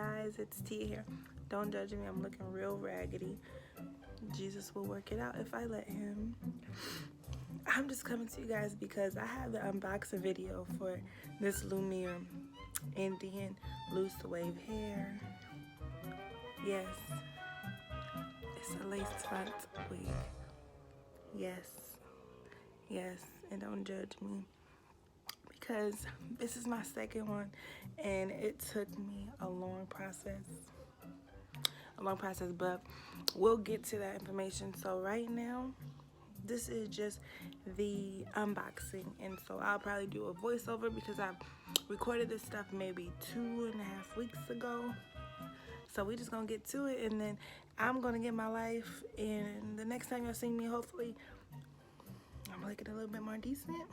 guys, it's Tia here. Don't judge me, I'm looking real raggedy. Jesus will work it out if I let him. I'm just coming to you guys because I have the unboxing video for this Lumiere Indian loose wave hair. Yes, it's a lace front wig. Yes, and don't judge me because this is my second one and it took me a long process, but we'll get to that information. So right now, this is just the unboxing, and so I'll probably do a voiceover because I recorded this stuff maybe 2.5 weeks ago. So we just gonna get to it, and then I'm gonna get my life, and the next time y'all see me, hopefully I'm looking a little bit more decent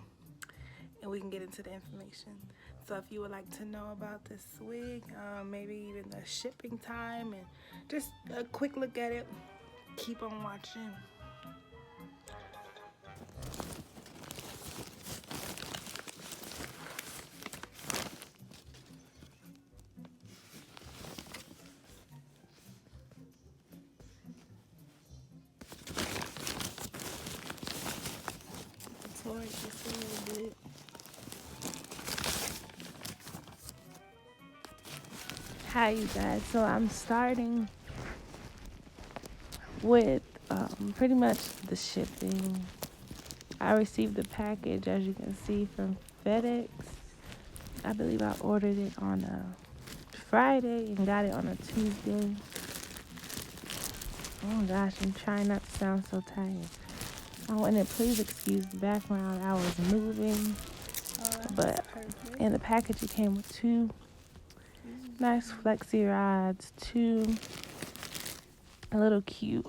and we can get into the information. So if you would like to know about this wig, maybe even the shipping time and just a quick look at it, keep on watching. Torch just a little bit. Hi you guys, so I'm starting with pretty much the shipping. I received the package, as you can see, from FedEx. I believe I ordered it on a Friday and got it on a Tuesday. Oh gosh, I'm trying not to sound so tired. Oh, and then please excuse the background, I was moving. But in the package it came with 2 nice flexi rods, 2 little cute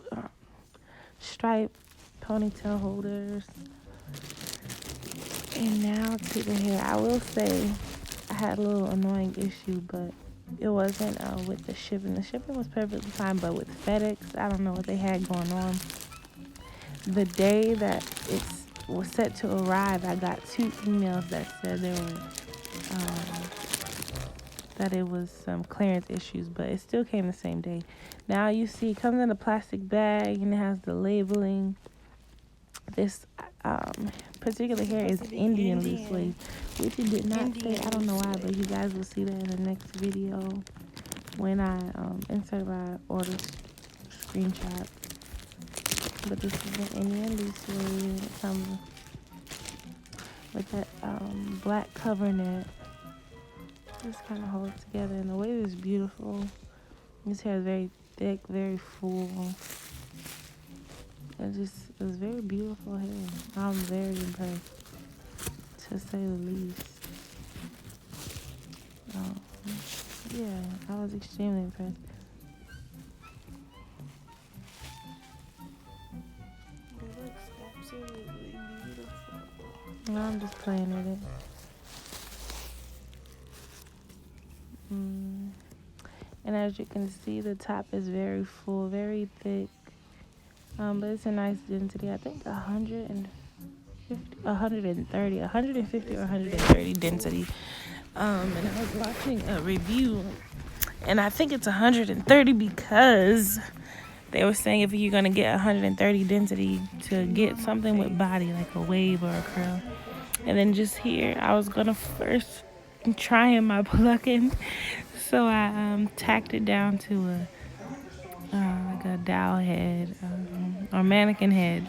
striped ponytail holders, and now to the hair. I will say I had a little annoying issue, but it wasn't with the shipping. The shipping was perfectly fine, but with FedEx, I don't know what they had going on. The day that it was set to arrive, I got 2 emails that said there were that it was some clearance issues, but it still came the same day. Now you see it comes in a plastic bag and it has the labeling. This particular hair is Indian loose wave, which it did not say. I don't know why, but you guys will see that in the next video when I insert my order screenshot. But this is an Indian loose wave. It comes with that black cover net. Just kind of hold it together, and the wave is beautiful. This hair is very thick, very full. It was very beautiful hair. I'm very impressed, to say the least. Yeah, I was extremely impressed. It looks absolutely beautiful. I'm just playing with it. And as you can see, the top is very full, very thick, but it's a nice density. I think 150 or 130 density. And I was watching a review, and I think it's 130 because they were saying if you're gonna get 130 density to get something with body, like a wave or a curl. And then just here, I was gonna first trying my plucking, so I tacked it down to like a doll head or mannequin head,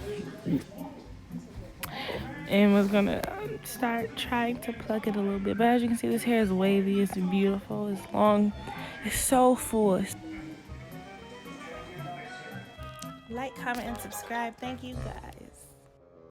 and was gonna start trying to pluck it a little bit. But as you can see, this hair is wavy, it's beautiful, it's long, it's so full. Like, comment, and subscribe. Thank you guys.